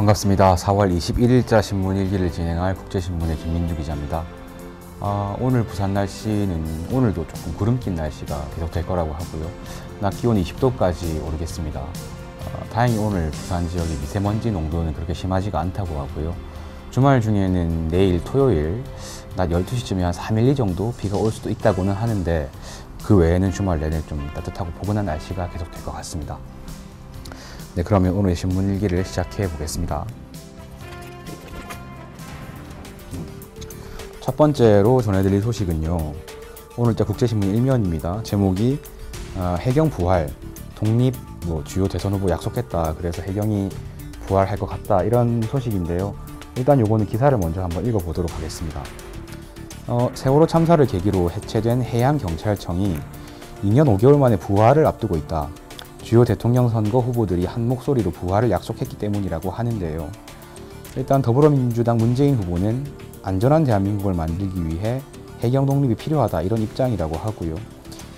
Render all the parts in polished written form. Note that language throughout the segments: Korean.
반갑습니다. 4월 21일자 신문 일기를 진행할 국제신문의 김민주 기자입니다. 오늘 부산 날씨는 오늘도 조금 구름 낀 날씨가 계속될 거라고 하고요. 낮 기온이 20도까지 오르겠습니다. 다행히 오늘 부산 지역의 미세먼지 농도는 그렇게 심하지가 않다고 하고요. 주말 중에는 내일 토요일 낮 12시쯤에 한 4mm 정도 비가 올 수도 있다고는 하는데 그 외에는 주말 내내 좀 따뜻하고 포근한 날씨가 계속될 것 같습니다. 네, 그러면 오늘의 신문 일기를 시작해 보겠습니다. 첫 번째로 전해드릴 소식은요. 오늘자 국제신문 1면입니다. 제목이 해경 부활, 독립 주요 대선 후보 약속했다. 그래서 해경이 부활할 것 같다. 이런 소식인데요. 일단 요거는 기사를 먼저 한번 읽어보도록 하겠습니다. 세월호 참사를 계기로 해체된 해양경찰청이 2년 5개월 만에 부활을 앞두고 있다. 주요 대통령 선거 후보들이 한 목소리로 부활을 약속했기 때문이라고 하는데요. 일단 더불어민주당 문재인 후보는 안전한 대한민국을 만들기 위해 해경 독립이 필요하다 이런 입장이라고 하고요.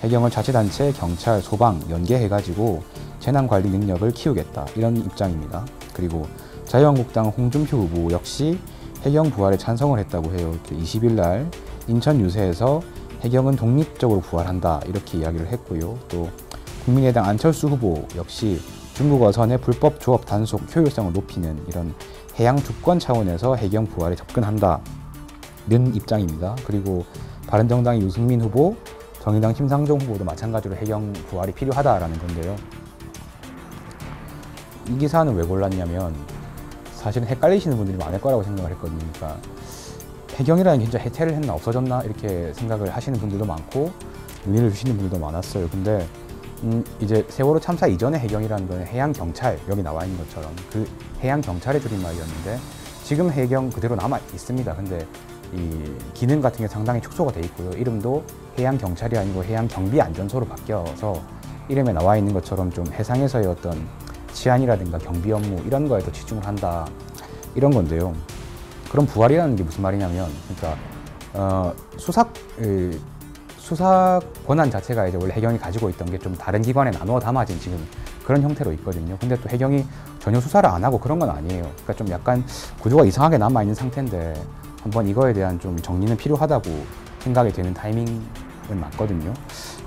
해경을 자치단체, 경찰, 소방 연계해가지고 재난관리 능력을 키우겠다 이런 입장입니다. 그리고 자유한국당 홍준표 후보 역시 해경 부활에 찬성을 했다고 해요. 20일 날 인천 유세에서 해경은 독립적으로 부활한다 이렇게 이야기를 했고요. 또 국민의당 안철수 후보 역시 중국 어선의 불법 조업 단속 효율성을 높이는 이런 해양 주권 차원에서 해경 부활에 접근한다는 입장입니다. 그리고 바른정당의 유승민 후보, 정의당 심상정 후보도 마찬가지로 해경 부활이 필요하다라는 건데요. 이 기사는 왜 골랐냐면 사실은 헷갈리시는 분들이 많을 거라고 생각을 했거든요. 그러니까 해경이라는 게 진짜 해체를 했나 없어졌나 이렇게 생각을 하시는 분들도 많고 문의를 주시는 분들도 많았어요. 근데 이제 세월호 참사 이전의 해경이라는 건 해양경찰, 여기 나와 있는 것처럼 그 해양경찰의 줄임말이었는데 지금 해경 그대로 남아 있습니다. 근데 이 기능 같은 게 상당히 축소가 돼 있고요. 이름도 해양경찰이 아니고 해양경비안전소로 바뀌어서 이름에 나와 있는 것처럼 좀 해상에서의 어떤 치안이라든가 경비 업무 이런 거에 더 집중을 한다 이런 건데요. 그럼 부활이라는 게 무슨 말이냐면 그러니까 수사 권한 자체가 이제 원래 해경이 가지고 있던 게 좀 다른 기관에 나누어 담아진 지금 그런 형태로 있거든요. 근데 또 해경이 전혀 수사를 안 하고 그런 건 아니에요. 그러니까 좀 약간 구조가 이상하게 남아 있는 상태인데 한번 이거에 대한 좀 정리는 필요하다고 생각이 되는 타이밍은 맞거든요.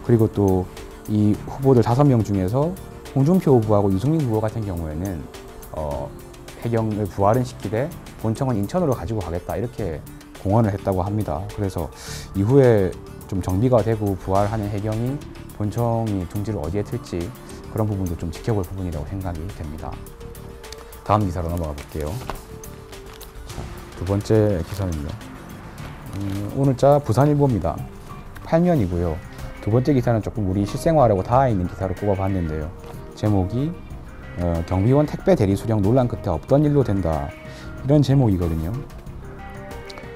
그리고 또 이 후보들 5명 중에서 홍준표 후보하고 유승민 후보 같은 경우에는 해경을 부활은 시키되 본청은 인천으로 가지고 가겠다 이렇게 공언을 했다고 합니다. 그래서 이후에 좀 정비가 되고 부활하는 해경이 본청이 둥지를 어디에 틀지 그런 부분도 좀 지켜볼 부분이라고 생각이 됩니다. 다음 기사로 넘어가 볼게요. 자, 두 번째 기사는요. 오늘자 부산일보입니다. 8면이고요. 두 번째 기사는 조금 우리 실생활하고 닿아 있는 기사로 꼽아봤는데요. 제목이 경비원 택배 대리 수령 논란 끝에 없던 일로 된다 이런 제목이거든요.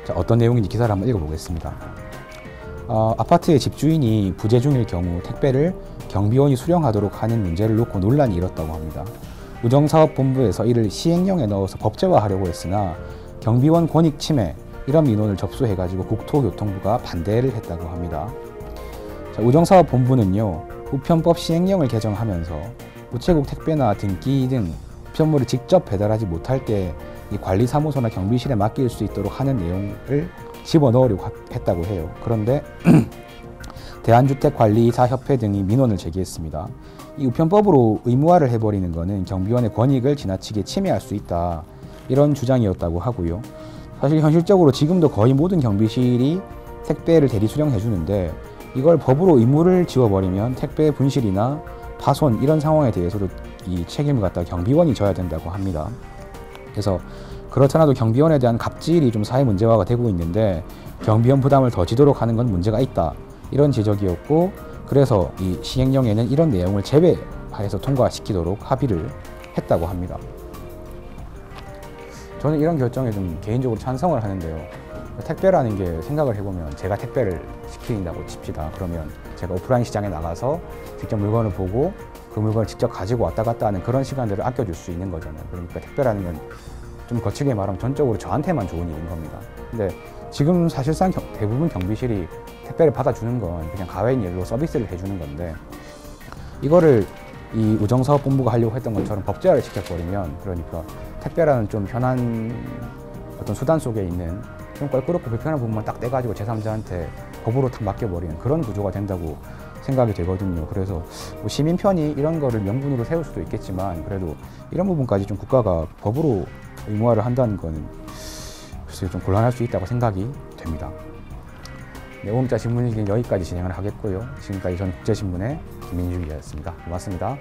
자, 어떤 내용인지 기사를 한번 읽어보겠습니다. 아파트의 집주인이 부재 중일 경우 택배를 경비원이 수령하도록 하는 문제를 놓고 논란이 일었다고 합니다. 우정사업본부에서 이를 시행령에 넣어서 법제화하려고 했으나 경비원 권익 침해 이런 민원을 접수해가지고 국토교통부가 반대를 했다고 합니다. 자, 우정사업본부는요. 우편법 시행령을 개정하면서 우체국 택배나 등기 등 우편물을 직접 배달하지 못할 때 이 관리사무소나 경비실에 맡길 수 있도록 하는 내용을 집어넣으려고 했다고 해요. 그런데 대한주택관리사협회 등이 민원을 제기했습니다. 이 우편법으로 의무화를 해버리는 것은 경비원의 권익을 지나치게 침해할 수 있다 이런 주장이었다고 하고요. 사실 현실적으로 지금도 거의 모든 경비실이 택배를 대리 수령해 주는데 이걸 법으로 의무를 지워버리면 택배 분실이나 파손 이런 상황에 대해서도 이 책임을 갖다 경비원이 져야 된다고 합니다. 그래서 그렇잖아도 경비원에 대한 갑질이 좀 사회 문제화가 되고 있는데 경비원 부담을 더 지도록 하는 건 문제가 있다 이런 지적이었고 그래서 이 시행령에는 이런 내용을 제외해서 통과시키도록 합의를 했다고 합니다. 저는 이런 결정에 좀 개인적으로 찬성을 하는데요. 택배라는 게 생각을 해보면 제가 택배를 시킨다고 칩시다. 그러면 제가 오프라인 시장에 나가서 직접 물건을 보고 그 물건을 직접 가지고 왔다 갔다 하는 그런 시간들을 아껴줄 수 있는 거잖아요. 그러니까 택배라는 건 좀 거칠게 말하면 전적으로 저한테만 좋은 일인 겁니다. 근데 지금 사실상 대부분 경비실이 택배를 받아주는 건 그냥 가외인 일로 서비스를 해주는 건데 이거를 이 우정사업본부가 하려고 했던 것처럼 법제화를 시켜버리면 그러니까 택배라는 좀 편한 어떤 수단 속에 있는 좀 껄끄럽고 불편한 부분만 딱 떼가지고 제3자한테 법으로 탁 맡겨버리는 그런 구조가 된다고 생각이 되거든요. 그래서 뭐 시민 편이 이런 거를 명분으로 세울 수도 있겠지만 그래도 이런 부분까지 좀 국가가 법으로 의무화를 한다는 거는 글쎄요 좀 곤란할 수 있다고 생각이 됩니다. 네, 오음자 신문일기는 여기까지 진행을 하겠고요. 지금까지 전 국제신문의 김민주 기자였습니다. 고맙습니다.